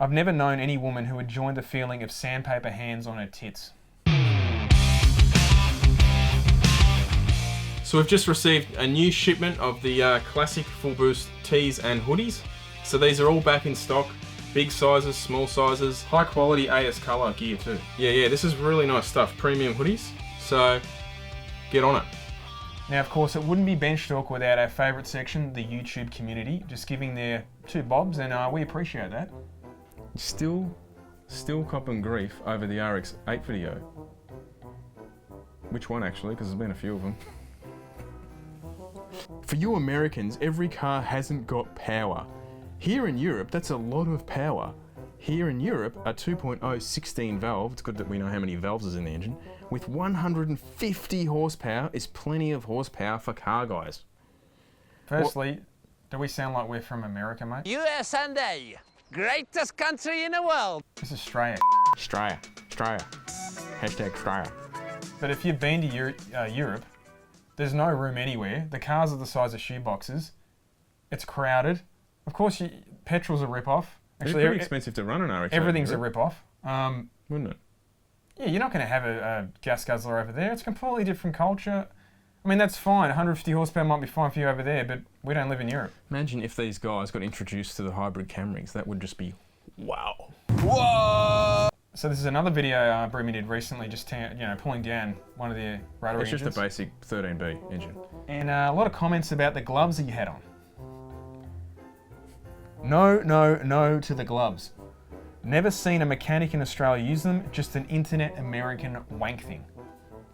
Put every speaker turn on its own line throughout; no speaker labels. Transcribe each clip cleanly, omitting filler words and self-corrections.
I've never known any woman who enjoyed the feeling of sandpaper hands on her tits. So we've just received a new shipment of the classic fullBOOST tees and hoodies. So these are all back in stock. Big sizes, small sizes, high quality AS colour gear too. Yeah, this is really nice stuff. Premium hoodies. So get on it. Now, of course, it wouldn't be Bench Talk without our favourite section, the YouTube community, just giving their 2 bobs, and we appreciate that. Still copping grief over the RX-8 video. Which one actually, because there's been a few of them. For you Americans, every car hasn't got power. Here in Europe, that's a lot of power. Here in Europe, a 2.0 16 valve, it's good that we know how many valves is in the engine, with 150 horsepower is plenty of horsepower for car guys. Firstly, do we sound like we're from America, mate?
USA, greatest country in the world.
This is Australia.
Australia. Hashtag Australia.
But if you've been to Europe, there's no room anywhere. The cars are the size of shoeboxes. It's crowded. Of course, petrol's a rip-off.
Actually, it's pretty expensive to run an RX-8.
Everything's a rip-off.
Wouldn't it?
Yeah, you're not going to have a gas guzzler over there. It's a completely different culture. I mean, that's fine. 150 horsepower might be fine for you over there, but we don't live in Europe.
Imagine if these guys got introduced to the hybrid Camrys. That would just be wow.
Whoa! So this is another video Broomy did recently, just pulling down one of the rotary engines.
It's just a basic 13B engine.
And a lot of comments about the gloves that you had on. No to the gloves. Never seen a mechanic in Australia use them, just an internet American wank thing.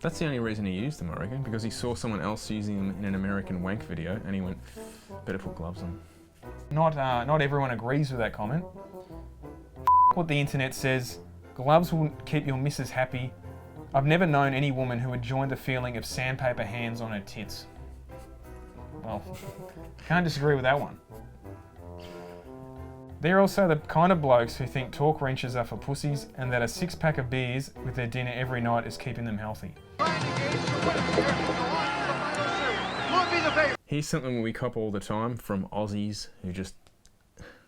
That's the only reason he used them, I reckon, because he saw someone else using them in an American wank video and he went, better put gloves on.
Not everyone agrees with that comment. What the internet says, gloves will keep your missus happy. I've never known any woman who enjoyed the feeling of sandpaper hands on her tits. Well, can't disagree with that one. They're also the kind of blokes who think torque wrenches are for pussies and that a 6-pack of beers with their dinner every night is keeping them healthy.
Here's something we cop all the time from Aussies who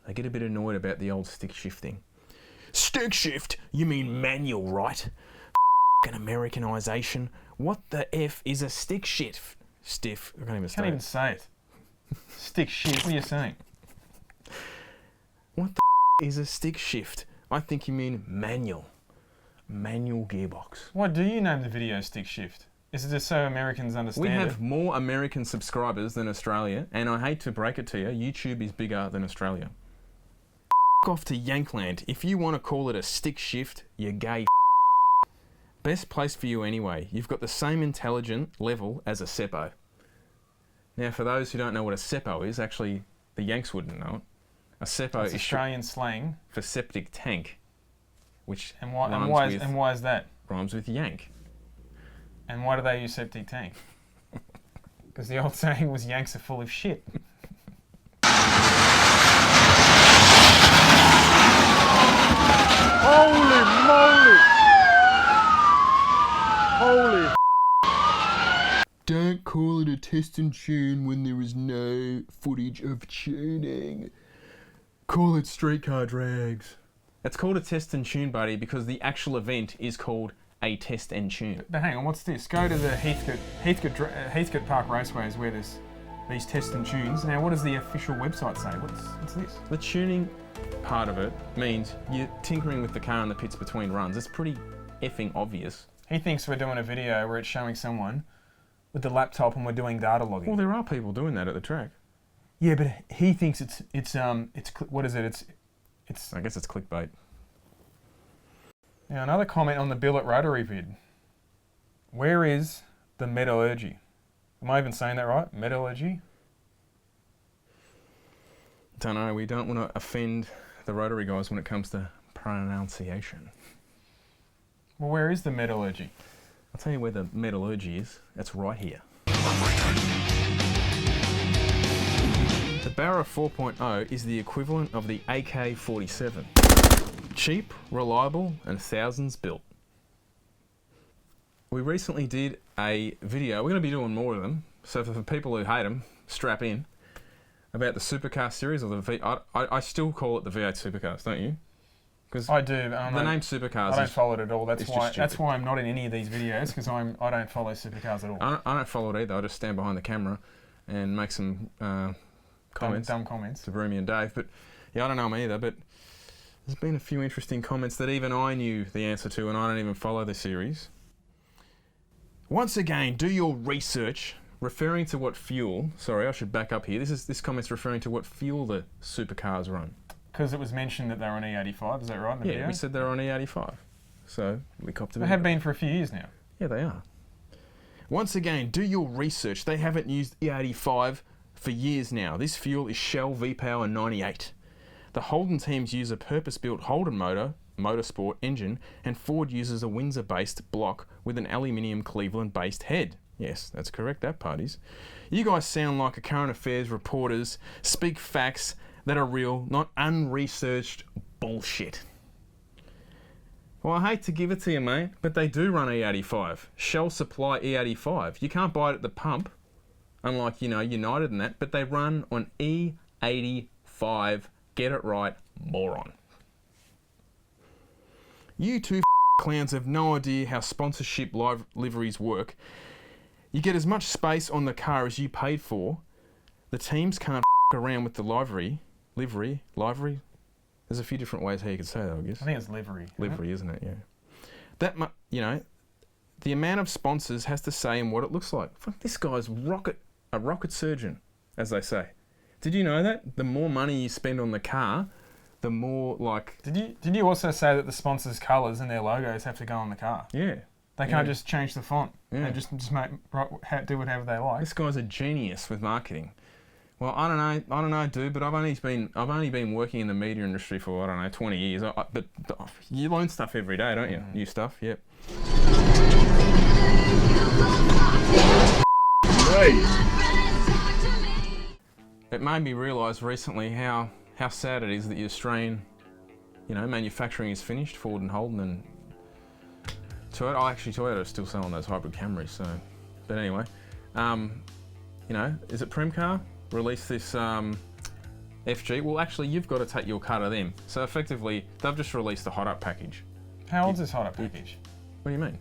they get a bit annoyed about the old stick shifting. Stick shift? You mean manual, right? F***ing Americanization. What the F is a stick shift? Stiff. I can't even say
it. Stick shift, what are you saying?
What the is a stick shift? I think you mean manual. Manual gearbox.
Why do you name the video stick shift? Is it just so Americans understand it?
We have more American subscribers than Australia, and I hate to break it to you, YouTube is bigger than Australia. Off to Yankland. If you want to call it a stick shift, you're gay. Best place for you anyway. You've got the same intelligent level as a Seppo. Now, for those who don't know what a Seppo is, actually, the Yanks wouldn't know it. A Seppo is
Australian slang
for septic tank, which
why is that?
Rhymes with yank.
And why do they use septic tank? Because the old saying was Yanks are full of shit.
Holy moly! Holy.
Don't call it a test and tune when there is no footage of tuning. Call it streetcar drags. It's called a test and tune, buddy, because the actual event is called a test and tune.
But hang on, what's this? Go to the Heathcote Park Raceway is where there's these test and tunes. Now, what does the official website say? What's this?
The tuning part of it means you're tinkering with the car in the pits between runs. It's pretty effing obvious.
He thinks we're doing a video where it's showing someone with the laptop and we're doing data logging.
Well, there are people doing that at the track.
Yeah, but he thinks it's what is it? It's.
I guess it's clickbait.
Now another comment on the billet rotary vid. Where is the metallurgy? Am I even saying that right? Metallurgy?
Don't know. We don't want to offend the rotary guys when it comes to pronunciation.
Well, where is the metallurgy?
I'll tell you where the metallurgy is. It's right here. The Barra 4.0 is the equivalent of the AK-47. Cheap, reliable, and thousands built. We recently did a video, we're going to be doing more of them, so for the people who hate them, strap in, about the supercar series, or the I still call it the V8 supercars, don't you? Because
I do, but
the name supercars.
I don't follow it at all. That's
just stupid.
why I'm not in any of these videos, because I don't follow supercars at all.
I don't follow it either. I just stand behind the camera and make some comments.
Dumb comments.
To Broomy and Dave. But yeah, I don't know them either. But there's been a few interesting comments that even I knew the answer to, and I don't even follow the series. Once again, do your research. Referring to what fuel. Sorry, I should back up here. This comment's referring to what fuel the supercars run.
Because it was mentioned that they're on E85, is that right in the video?
We said they're on E85. So we copped a bit.
They have been for a few years now.
Yeah, they are. Once again, do your research. They haven't used E85 for years now. This fuel is Shell V-Power 98. The Holden teams use a purpose-built Holden motorsport engine, and Ford uses a Windsor-based block with an aluminium Cleveland-based head. Yes, that's correct, that parties. You guys sound like a current affairs reporters, speak facts that are real, not unresearched bullshit. Well, I hate to give it to you, mate, but they do run E85. Shell supply E85. You can't buy it at the pump, unlike, United and that, but they run on E85. Get it right, moron. You two clowns have no idea how sponsorship liveries work. You get as much space on the car as you paid for. The teams can't around with the livery. There's a few different ways how you could say that, I guess.
I think it's livery.
Livery, isn't it? Yeah. The amount of sponsors has to say in what it looks like. Fuck, this guy's a rocket surgeon, as they say. Did you know that? The more money you spend on the car, the more like...
Did you also say that the sponsors' colours and their logos have to go on the car?
Yeah.
They can't just change the font.
Yeah.
They just do whatever they like.
This guy's a genius with marketing. Well, I don't know, dude, but I've only been working in the media industry for 20 years. But you learn stuff every day, don't you? New stuff, yep. It made me realise recently how sad it is that the Australian, manufacturing is finished. Ford and Holden and Toyota. Toyota's still selling those hybrid Camrys. So, but anyway, is it Premcar? Release this FG. Well, actually, you've got to take your car to them. So effectively, they've just released the hot up package.
How old's this hot up package?
What do you mean?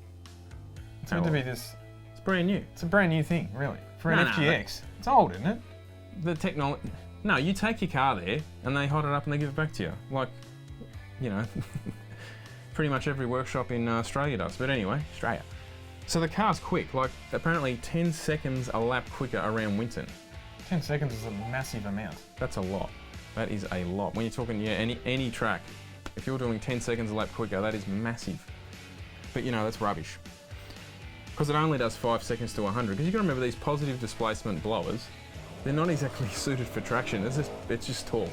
It's meant to be this.
It's brand new.
It's a brand new thing, really, for an FGX. It's old, isn't it?
The technology. No, you take your car there and they hot it up and they give it back to you. Like, pretty much every workshop in Australia does. But anyway, Australia. So the car's quick, like apparently 10 seconds a lap quicker around Winton.
10 seconds is a massive amount.
That's a lot. That is a lot. When you're talking, any track, if you're doing 10 seconds a lap quicker, that is massive. But that's rubbish. Because it only does 5 seconds to 100. Because you've got to remember these positive displacement blowers, they're not exactly suited for traction. It's just torque.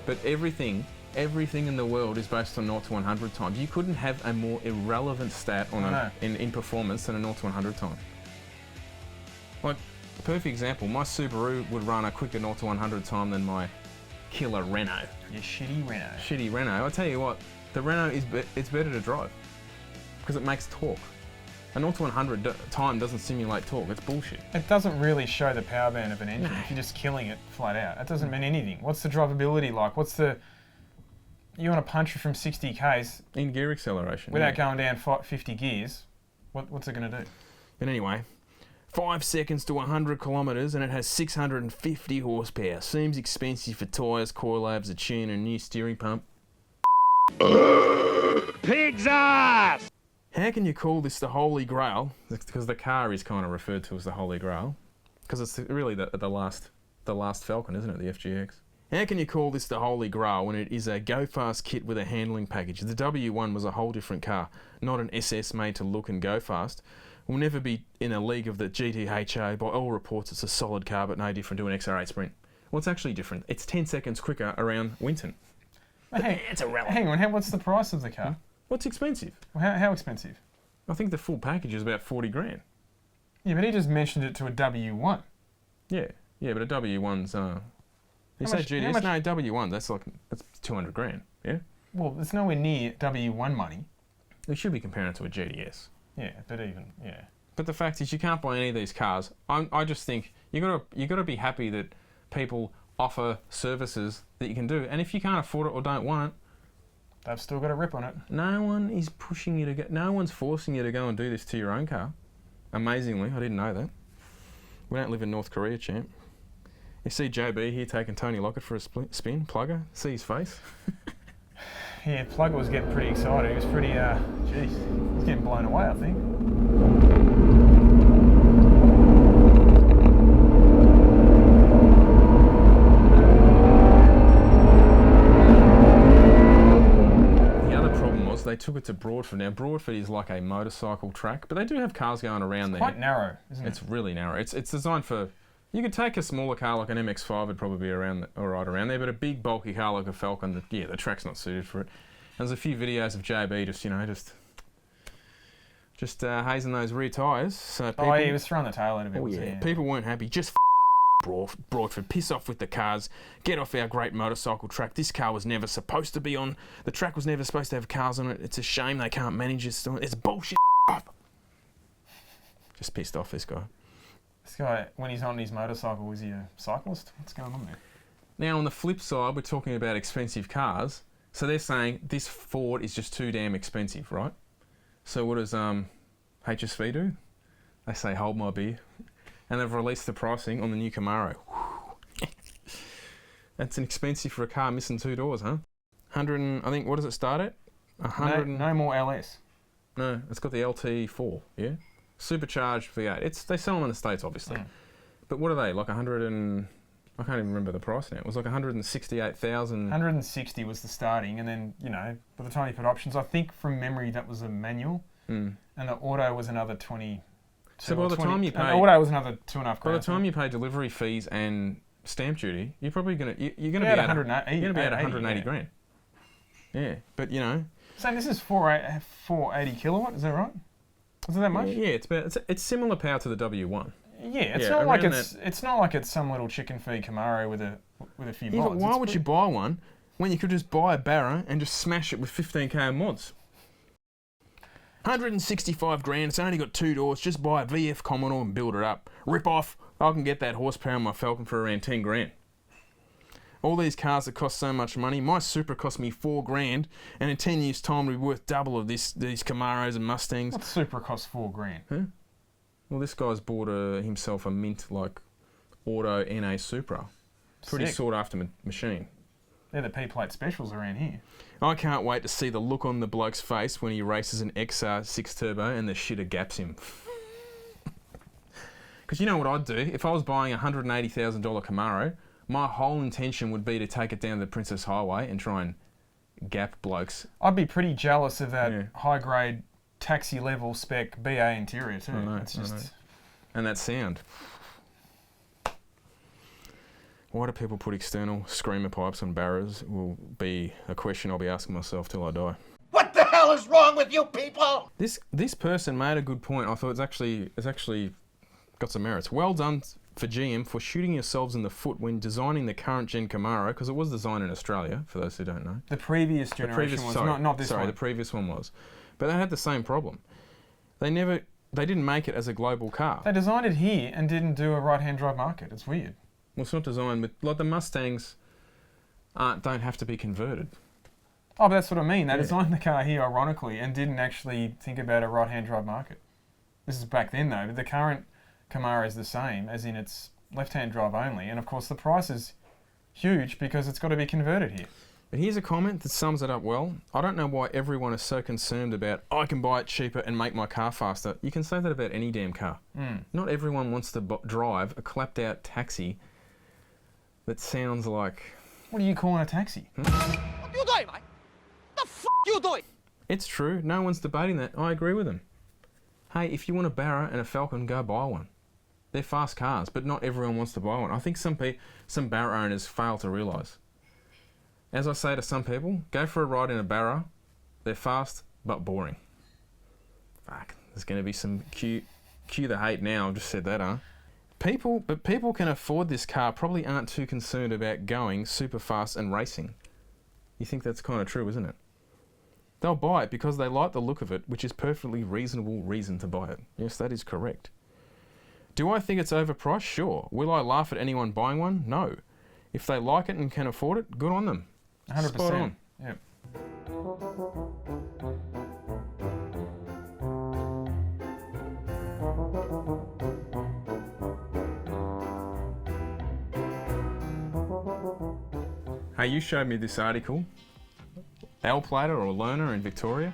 But everything in the world is based on 0 to 100 times. You couldn't have a more irrelevant stat in performance than a 0 to 100 time. Like, a perfect example, my Subaru would run a quicker 0 to 100 time than my killer Renault.
Your shitty Renault.
Shitty Renault. I'll tell you what, the Renault it's better to drive because it makes torque. A 0 to 100 time doesn't simulate torque. It's bullshit.
It doesn't really show the power band of an engine if you're just killing it flat out. It doesn't mean anything. What's the drivability like? You want to punch it from 60 k's
in gear acceleration
without going down 50 gears? What's it going to do?
But anyway, 5 seconds to 100 kilometres and it has 650 horsepower. Seems expensive for tyres, coil labs, a tune, and a new steering pump.
Pig's ass!
How can you call this the Holy Grail? Because the car is kind of referred to as the Holy Grail. Because it's really the last Falcon, isn't it? The FGX. How can you call this the Holy Grail when it is a go-fast kit with a handling package? The W1 was a whole different car, not an SS made to look and go fast. Will never be in a league of the GTHA. By all reports, it's a solid car, but no different to an XR8 Sprint. Well, it's actually different. It's 10 seconds quicker around Winton.
It's irrelevant. Hang on, what's the price of the car?
What's expensive?
Well, how expensive?
I think the full package is about 40 grand.
Yeah, but he just mentioned it to a W1.
Yeah, but a W1's... You say GTS? No, W1, that's 200 grand, yeah?
Well, it's nowhere near W1 money.
We should be comparing it to a GTS.
Yeah, yeah.
But the fact is, you can't buy any of these cars. I just think you got to be happy that people offer services that you can do. And if you can't afford it or don't want it,
they've still got a rip on it.
No one is pushing you to go. No one's forcing you to go and do this to your own car. Amazingly, I didn't know that. We don't live in North Korea, champ. You see JB here taking Tony Lockett for a spin. Plugger, see his face.
Yeah, Plugger was getting pretty excited. He was pretty, jeez, he was getting blown away, I think.
They took it to Broadford. Now, Broadford is like a motorcycle track, but they do have cars going around there.
It's quite narrow, isn't it?
It's really narrow. It's designed for... You could take a smaller car like an MX-5 would probably be around all right around there, but a big bulky car like a Falcon, the track's not suited for it. There's a few videos of JB just hazing those rear tyres. So people,
yeah, he was throwing the tail out of it.
Oh yeah, people weren't happy. Just Broadford, piss off with the cars, get off our great motorcycle track. This car was never supposed to be on, the track was never supposed to have cars on it. It's a shame they can't manage this. It's bullshit. Just pissed off, this guy.
This guy, when he's on his motorcycle, is he a cyclist? What's going on there?
Now, on the flip side, we're talking about expensive cars. So they're saying this Ford is just too damn expensive, right? So what does HSV do? They say, hold my beer. And they've released the pricing on the new Camaro. That's expensive for a car missing 2 doors, huh? 100 and, I think, what does it start at? 100
no more LS.
No, it's got the LT4, yeah? Supercharged V8. They sell them in the States, obviously.
Mm.
But what are they, like 100 and... I can't even remember the price now. It was like 168,000.
160 was the starting, and then, you know, by the time you put options, I think from memory that was a manual, and the auto was another 20...
So by the time you pay...
auto was another $2.5 grand.
By the time you pay delivery fees and stamp duty, you're probably going to... You're going to
be
at
180
grand. Yeah, but, you know...
So this is 480 kilowatt, is that right? Is it that much?
Yeah, it's similar power to the W1.
Yeah, it's not like it's some little chicken feed Camaro with a few mods.
But why would you buy one when you could just buy a Barra and just smash it with 15k mods? 165 grand, it's only got 2 doors, just buy a VF Commodore and build it up. Rip off, I can get that horsepower on my Falcon for around 10 grand. All these cars that cost so much money, my Supra cost me 4 grand, and in 10 years' time it'll be worth double of these Camaros and Mustangs.
What Supra costs 4 grand?
Huh? Well, this guy's bought himself a mint, auto NA Supra. Pretty sought after machine.
They're the P-plate specials around here.
I can't wait to see the look on the bloke's face when he races an XR6 Turbo and the shitter gaps him. Because you know what I'd do? If I was buying a $180,000 Camaro, my whole intention would be to take it down the Princess Highway and try and gap blokes.
I'd be pretty jealous of that high-grade taxi-level spec BA interior too.
I know,
it's just...
I know. And that sound. Why do people put external screamer pipes on Barras will be a question I'll be asking myself till I die.
What the hell is wrong with you people?
This person made a good point. I thought it's actually got some merits. Well done for GM for shooting yourselves in the foot when designing the current gen Camaro, because it was designed in Australia, for those who don't know.
The previous generation was, not this one.
Sorry, the previous one was. But they had the same problem. They didn't make it as a global car.
They designed it here and didn't do a right-hand drive market. It's weird.
Well, it's not designed with... Like the Mustangs don't have to be converted.
Oh, but that's what I mean. They designed the car here, ironically, and didn't actually think about a right-hand drive market. This is back then, though. But the current Camaro is the same, as in it's left-hand drive only. And, of course, the price is huge because it's got to be converted here.
But here's a comment that sums it up well. I don't know why everyone is so concerned about, I can buy it cheaper and make my car faster. You can say that about any damn car. Not everyone wants to drive a clapped-out taxi that sounds like...
What are you calling a taxi?
What you doing, mate? The f*** you doing?
It's true. No one's debating that. I agree with them. Hey, if you want a Barra and a Falcon, go buy one. They're fast cars, but not everyone wants to buy one. I think some Barra owners fail to realise. As I say to some people, go for a ride in a Barra. They're fast, but boring. Fuck, there's going to be some cue the hate now. I've just said that, huh? People can afford this car probably aren't too concerned about going super fast and racing. You think that's kind of true, isn't it? They'll buy it because they like the look of it, which is perfectly reasonable reason to buy it. Yes, that is correct. Do I think it's overpriced? Sure. Will I laugh at anyone buying one? No. If they like it and can afford it, good on them.
100%.
Spot on.
Yep.
Hey, you showed me this article. L-plater or learner in Victoria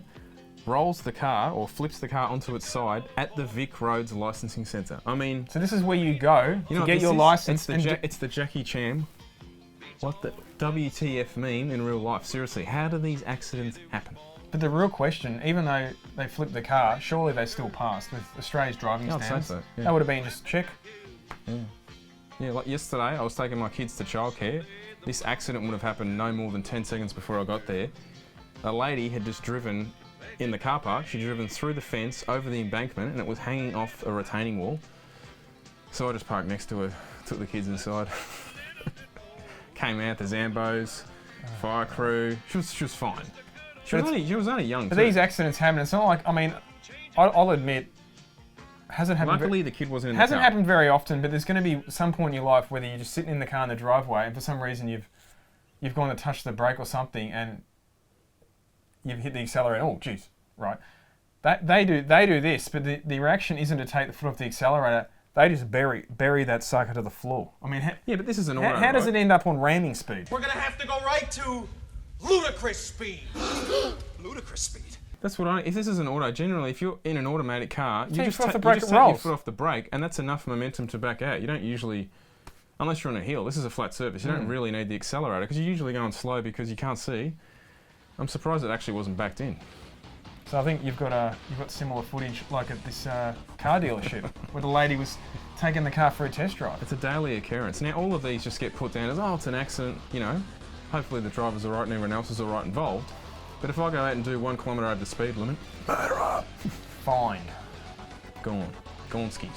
rolls the car or flips the car onto its side at the Vic Roads Licensing Centre. I mean,
So this is where you go
you know
to
what
get
this
your
is?
license.
It's the Jackie Chan. What the WTF meme in real life? Seriously, how do these accidents happen?
But the real question, even though they flipped the car, surely they still passed with Australia's driving
I'd say
standards.
so, yeah.
That would have been just check.
Yeah, like yesterday, I was taking my kids to childcare. This accident would have happened no more than 10 seconds before I got there. A lady had just driven in the car park. She'd driven through the fence, over the embankment, and it was hanging off a retaining wall. So I just parked next to her, took the kids inside. Came out, the Zambos, fire crew. She was fine. She was only young
But
too.
these accidents happen. It's not like, I mean, I'll admit, hasn't happened.
Luckily, the kid wasn't in the
hasn't
car.
happened very often, but there's going to be some point in your life whether you're just sitting in the car in the driveway and for some reason you've gone to touch the brake or something and you've hit the accelerator. Oh, jeez, right. They do this, but the reaction isn't to take the foot off the accelerator. They just bury that sucker to the floor. I mean,
Yeah, but this is an auto.
how does
right?
it end up on ramming speed?
We're gonna have to go right to ludicrous speed. Ludicrous speed.
That's what if this is an auto, generally, if you're in an automatic car, you
Take
just
your foot off the
you
brake,
just
it
take your
rolls.
foot off the brake, and that's enough momentum to back out. You don't usually, unless you're on a hill, this is a flat surface, you don't really need the accelerator, because you're usually going slow because you can't see. I'm surprised it actually wasn't backed in.
So I think you've got similar footage like at this car dealership where the lady was taking the car for a test drive.
It's a daily occurrence. Now, all of these just get put down as, oh, it's an accident, you know. Hopefully the driver's all right and everyone else is all right involved. But if I go out and do 1 kilometre over the speed limit,
Fine.
gone. Gone skis.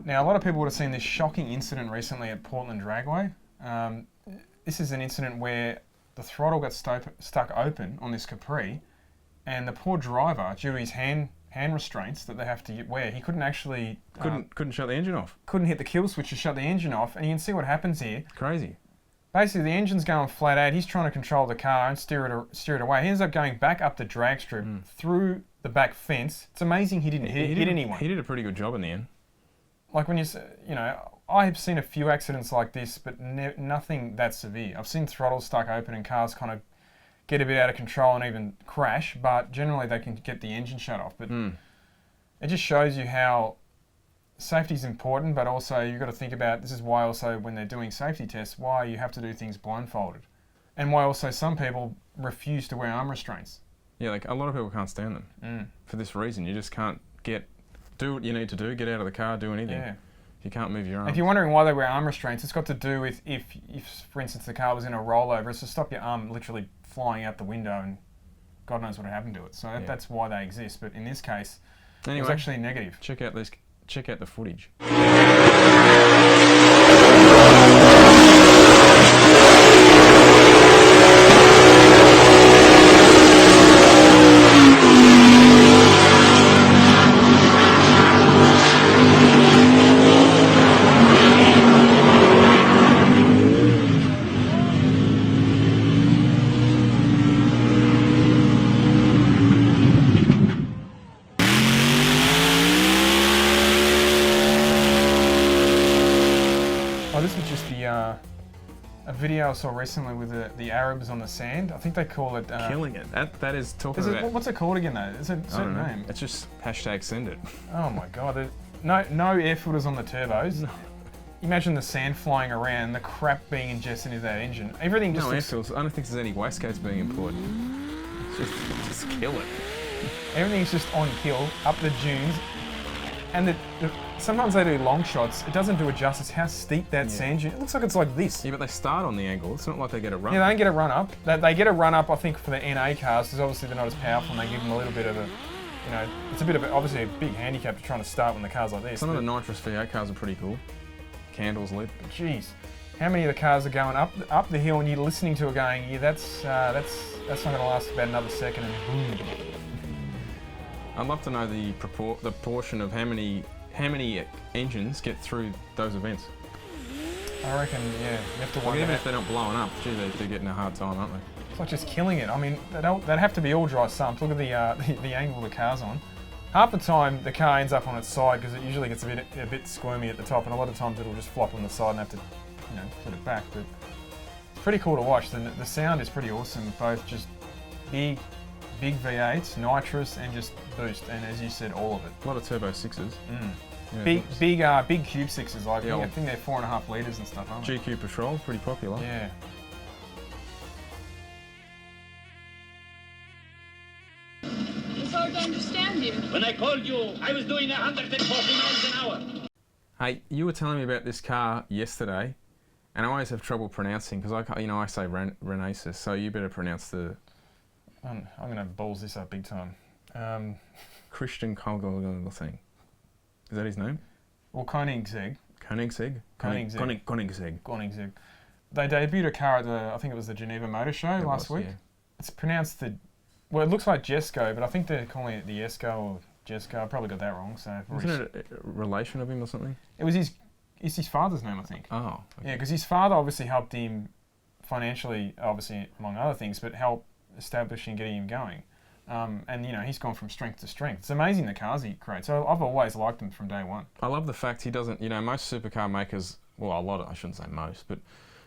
Now, a lot of people would have seen this shocking incident recently at Portland Dragway. This is an incident where the throttle got stuck open on this Capri, and the poor driver, due to his hand restraints that they have to wear, he couldn't actually
Couldn't shut the engine off.
couldn't hit the kill switch to shut the engine off. And you can see what happens here.
Crazy.
Basically, the engine's going flat out. He's trying to control the car and steer it away. He ends up going back up the drag strip through the back fence. It's amazing he didn't hit anyone.
He did a pretty good job in the end.
Like when I have seen a few accidents like this, but nothing that severe. I've seen throttles stuck open and cars kind of get a bit out of control and even crash, but generally they can get the engine shut off. But it just shows you how safety is important, but also you've got to think about, this is why also when they're doing safety tests, why you have to do things blindfolded. And why also some people refuse to wear arm restraints.
Yeah, like a lot of people can't stand them for this reason. You just can't do what you need to do, get out of the car, do anything.
Yeah.
You can't move your arm.
If you're wondering why they wear arm restraints, it's got to do with if for instance, the car was in a rollover, it's to stop your arm literally flying out the window and God knows what had happened to it. So that's why they exist. But in this case, it was actually negative.
Check out the footage.
This was just a video I saw recently with the Arabs on the sand. I think they call it...
Killing it. That is talking about...
What's it called again though? It's a
I don't
certain
know.
name.
It's just hashtag send it.
Oh my God. No air filters on the turbos. No. Imagine the sand flying around, the crap being ingested into that engine. Everything just...
No air filters. I don't think there's any waistcoats being employed. Just kill it.
Everything's just on hill, up the dunes. And sometimes they do long shots. It doesn't do it justice how steep that sand dune. It looks like it's like this.
Yeah, but they start on the angle. It's not like they get a run.
Yeah, they don't get a run up. They get a run up, I think, for the NA cars, because obviously they're not as powerful and they give them a little bit of a, it's a bit of obviously a big handicap to trying to start when the car's like this.
Some of the nitrous V8 cars are pretty cool. Candles lit.
Jeez, how many of the cars are going up the hill and you're listening to it going, yeah, that's not going to last about another second and boom.
I'd love to know the proportion of how many engines get through those events.
I reckon, yeah, you have to
Like,
wonder.
even if they're not blowing up, gee, they're getting a hard time, aren't they?
It's not just killing it. I mean, they'd have to be all dry sumps. Look at the angle the car's on. Half the time, the car ends up on its side because it usually gets a bit squirmy at the top, and a lot of times it'll just flop on the side and have to, put it back. But it's pretty cool to watch. The sound is pretty awesome. Both just big V8s, nitrous, and just boost. And as you said, all of it.
A lot of turbo 6s.
Yeah, big cube 6s. Like
Yeah,
I think they're 4.5 litres and stuff, aren't they?
GQ Patrol, pretty popular.
Yeah.
It's hard to understand you.
When I called you, I was doing 140 miles an hour.
Hey, you were telling me about this car yesterday, and I always have trouble pronouncing because I say Renaissance, so you better pronounce the
I'm going to balls this up big time.
Christian Kolgel thing. Is that his name?
Well, KOENIGSEGG.
KOENIGSEGG?
KOENIGSEGG. They debuted a car at I think it was the Geneva Motor Show last week.
Yeah.
It's pronounced it looks like JESKO, but I think they're calling it the JESKO or JESKO. I probably got that wrong. So
Wasn't it a relation of him or something?
It was it's his father's name, I think.
Oh. Okay.
Yeah, because his father obviously helped him financially, obviously among other things, but helped establishing getting him going. And he's gone from strength to strength. It's amazing the cars he creates. So I've always liked him from day one.
I love the fact he doesn't, most supercar makers, well, I shouldn't say most, but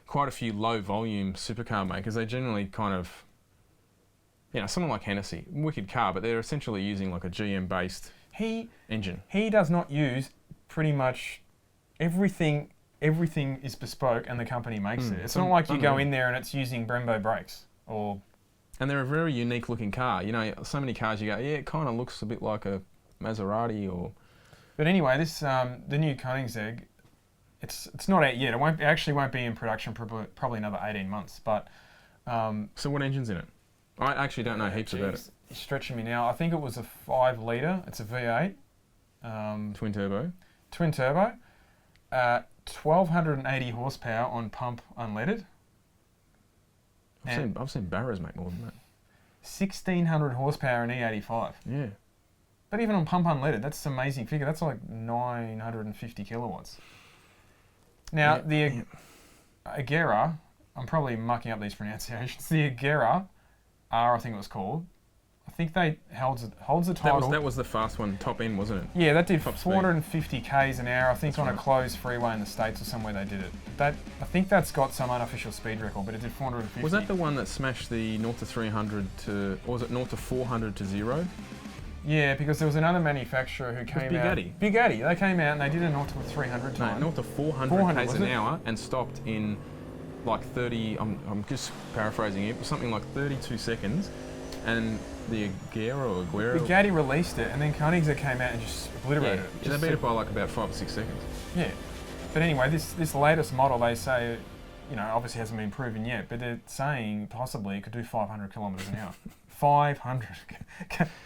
quite a few low volume supercar makers, they generally kind of, someone like Hennessy, wicked car, but they're essentially using like a GM based engine.
He does not use pretty much everything is bespoke and the company makes it. It's not like you go in there and it's using Brembo brakes or...
And they're a very unique looking car. So many cars you go, yeah, it kind of looks a bit like a Maserati or...
But anyway, this the new KOENIGSEGG, it's not out yet. It actually won't be in production probably another 18 months. But
so what engine's in it? I actually don't know heaps about it.
You're stretching me now. I think it was a 5 litre. It's a V8.
Twin turbo.
1,280 horsepower on pump unleaded.
I've seen Barras make more than that.
1,600 horsepower in E85.
Yeah.
But even on pump unleaded, that's an amazing figure. That's like 950 kilowatts. Now, the Agera, I'm probably mucking up these pronunciations. The Agera R, I think it was called. I think they holds the title.
That was the fast one, top end, wasn't it?
Yeah, that did
Top
450 k's an hour. I think
That's
on a
right.
closed freeway in the States or somewhere they did it. I think that's got some unofficial speed record, but it did 450.
Was that the one that smashed the 0 to 300 to, or was it 0 to 400 to 0?
Yeah, because there was another manufacturer who came out.
Bugatti.
Bugatti. They came out and they did a 0 to 300 time.
No, 0 to 400
400,
k's an hour and stopped in like 30, I'm just paraphrasing it, but something like 32 seconds. And the Aguero.
Bugatti released it and then Koenigsegg came out and just obliterated it.
They beat it by like about 5 or 6 seconds.
Yeah. But anyway, this latest model, they say, obviously hasn't been proven yet, but they're saying possibly it could do 500 kilometres an hour. 500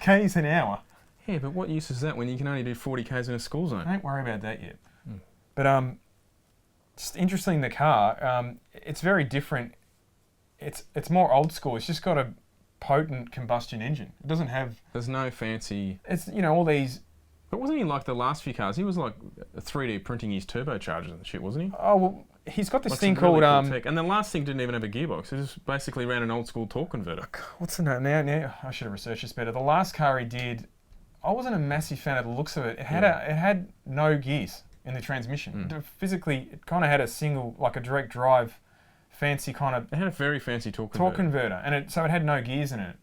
k's an hour.
Yeah, but what use is that when you can only do 40 k's in a school zone?
Don't worry about that yet. But it's interesting, the car, it's very different. It's more old school. It's just got a potent combustion engine. It doesn't have...
There's no fancy...
It's, all these...
But wasn't he like the last few cars? He was like 3D printing his turbochargers and shit, wasn't he?
Oh, well, he's got this
Like
thing
some really
called...
cool tech. And the last thing didn't even have a gearbox. It just basically ran an old school torque converter.
What's the name? Now, I should have researched this better. The last car he did, I wasn't a massive fan of the looks of it. It had no gears in the transmission. Physically, it kind of had a single, like a direct drive, fancy kind of...
It had a very fancy torque
converter. And so it had no gears in it.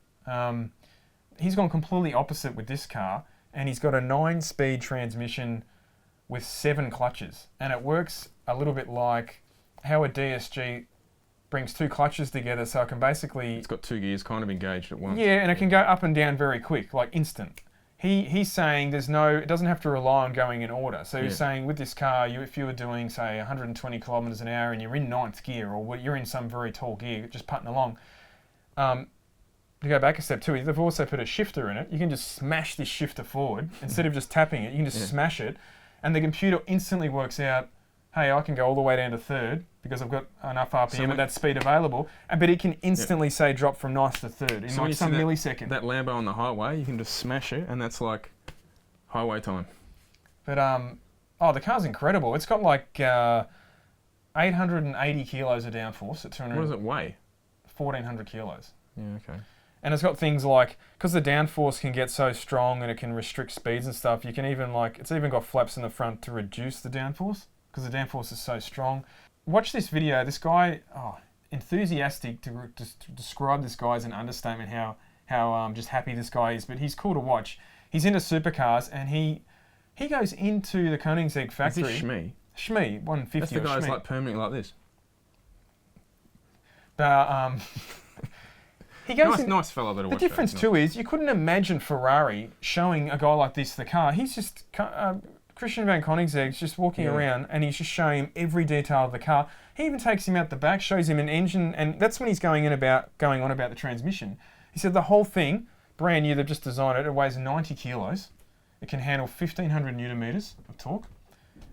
He's gone completely opposite with this car, and he's got a 9-speed transmission with 7 clutches, and it works a little bit like how a DSG brings 2 clutches together, so it can basically...
It's got 2 gears kind of engaged at once.
Yeah, and it can go up and down very quick, like instant. He's saying it doesn't have to rely on going in order. So he's saying with this car, if you were doing, say, 120 kilometres an hour and you're in 9th gear, or you're in some very tall gear, just putting along, to go back a step too, they've also put a shifter in it. You can just smash this shifter forward. Instead of just tapping it, you can just smash it. And the computer instantly works out, hey, I can go all the way down to third because I've got enough RPM at that speed available, but it can instantly say drop from ninth to third in like some millisecond.
That Lambo on the highway, you can just smash it, and that's like highway time.
But the car's incredible. It's got like 880 kilos of downforce at 200.
What does it weigh?
1,400 kilos.
Yeah, okay.
And it's got things like, because the downforce can get so strong and it can restrict speeds and stuff, you can even it's even got flaps in the front to reduce the downforce because the downforce is so strong. Watch this video. This guy, enthusiastic to describe this guy as an understatement. How just happy this guy is, but he's cool to watch. He's into supercars and he goes into the Koenigsegg factory.
Is this Shmee?
Shmee, 150.
That's the guy who's like permanently like this.
But he goes
nice fellow to watch.
The difference too is you couldn't imagine Ferrari showing a guy like this the car. He's just Christian van Koenigsegg's just walking around and he's just showing him every detail of the car. He even takes him out the back, shows him an engine, and that's when he's going on about the transmission. He said the whole thing, brand new, they've just designed it. It weighs 90 kilos. It can handle 1,500 newton meters of torque.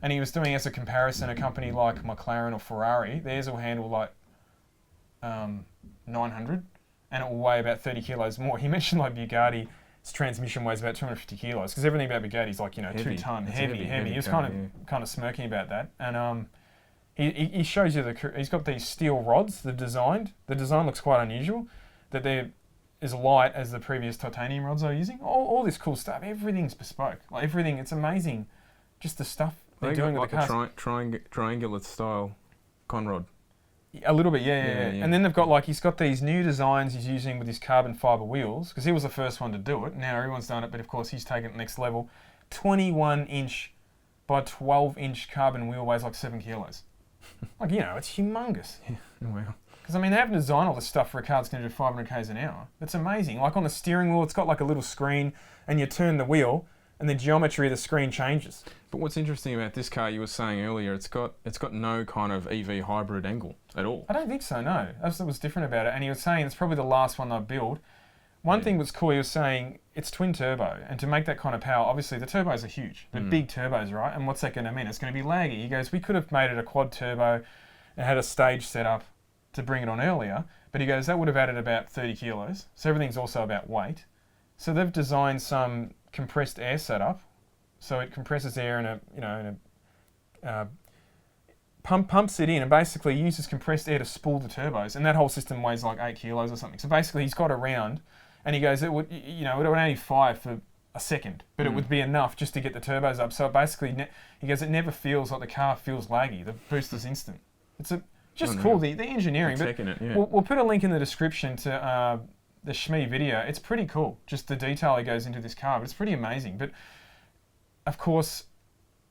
And he was doing as a comparison a company like McLaren or Ferrari. Theirs will handle like 900, and it will weigh about 30 kilos more. He mentioned like Bugatti's transmission weighs about 250 kilos because everything about Bugatti's like 2 ton, heavy. He was kind of smirking about that, and he shows you he's got these steel rods they've designed. The design looks quite unusual. That they're as light as the previous titanium rods they're using. All this cool stuff. Everything's bespoke. Like everything, it's amazing. Just the stuff they're doing with the cars.
Triangular style conrod.
A little bit, yeah. And then they've got he's got these new designs he's using with his carbon fibre wheels, because he was the first one to do it. Now everyone's done it, but of course he's taken it next level. 21-inch by 12-inch carbon wheel weighs like 7 kilos. It's humongous.
Yeah, wow.
Because, they haven't designed all this stuff for a car that's going to do 500 k's an hour. It's amazing. Like on the steering wheel, it's got like a little screen, and you turn the wheel, and the geometry of the screen changes.
But what's interesting about this car, you were saying earlier, it's got no kind of EV hybrid angle at all.
I don't think so, no. That's what was different about it. And he was saying it's probably the last one they've built. One thing was cool, he was saying it's twin turbo, and to make that kind of power, obviously the turbos are huge. They're big turbos, right? And what's that going to mean? It's going to be laggy. He goes, we could have made it a quad turbo and had a stage set up to bring it on earlier, but he goes, that would have added about 30 kilos. So everything's also about weight. So they've designed some compressed air setup, so it compresses air in a pumps it in and basically uses compressed air to spool the turbos, and that whole system weighs like 8 kilos or something. So basically he's got a round, and he goes, it would only fire for a second, but it would be enough just to get the turbos up. So basically, he goes, it never feels like the car feels laggy. The boost is instant. It's cool, the engineering. But we'll put a link in the description to the Shmee video. It's pretty cool, just the detail he goes into this car, but it's pretty amazing. But of course,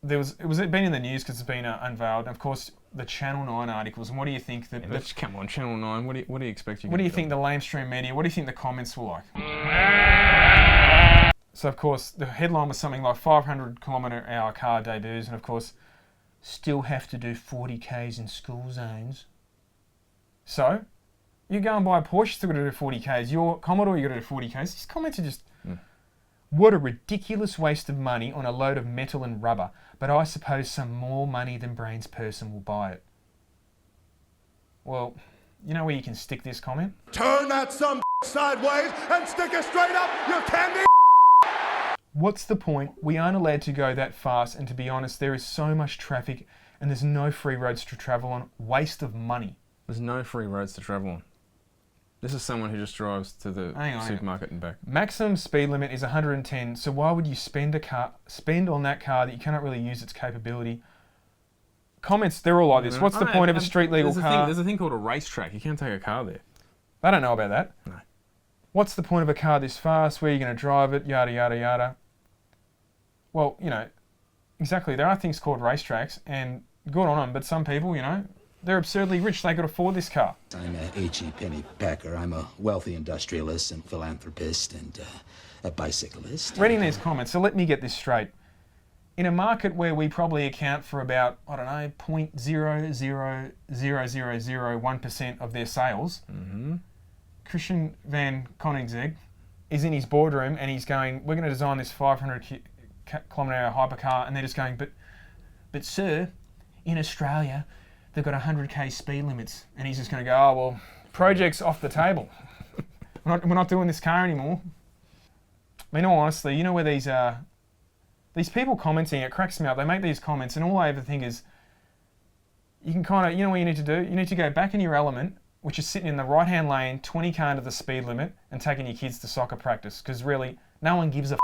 it's been in the news because it's been unveiled. And of course, the Channel 9 articles. And what do you think that?
Come on, Channel 9. What do you expect?
What do you think the lamestream media? What do you think the comments were like? So of course, the headline was something like 500 km/h car debuts, and of course, still have to do 40 k's in school zones. So, you go and buy a Porsche, still got to do 40 k's. Your Commodore, you got to do 40 k's. These comments are just, what a ridiculous waste of money on a load of metal and rubber. But I suppose some more money than brains person will buy it. Well, you know where you can stick this comment?
Turn that some sideways and stick it straight up, you candy.
What's the point? We aren't allowed to go that fast, and to be honest, there is so much traffic and there's no free roads to travel on. Waste of money.
There's no free roads to travel on. This is someone who just drives to the supermarket and back.
Maximum speed limit is 110, so why would you spend on that car that you cannot really use its capability? Comments, they're all like this. What's the point of a street legal car?
There's a thing called a racetrack. You can't take a car there.
They don't know about that.
No.
What's the point of a car this fast? Where are you going to drive it? Yada, yada, yada. Well, exactly. There are things called racetracks, and good on them, but some people, they're absurdly rich. They could afford this car.
I'm a H.E. Penny Packer. I'm a wealthy industrialist and philanthropist and a bicyclist.
Reading these comments, so let me get this straight. In a market where we probably account for about, 0.00001% of their sales, Christian van Koenigsegg is in his boardroom and he's going, we're going to design this 500 km/h hypercar, and they're just going, but sir, in Australia, they've got 100k speed limits. And he's just going to go, oh, well, project's off the table. we're not doing this car anymore. I mean, honestly, you know where these people commenting, it cracks me up. They make these comments and all I ever think is, you can kind of, you know what you need to do? You need to go back in your element, which is sitting in the right-hand lane, 20k under the speed limit, and taking your kids to soccer practice. Because really, no one gives a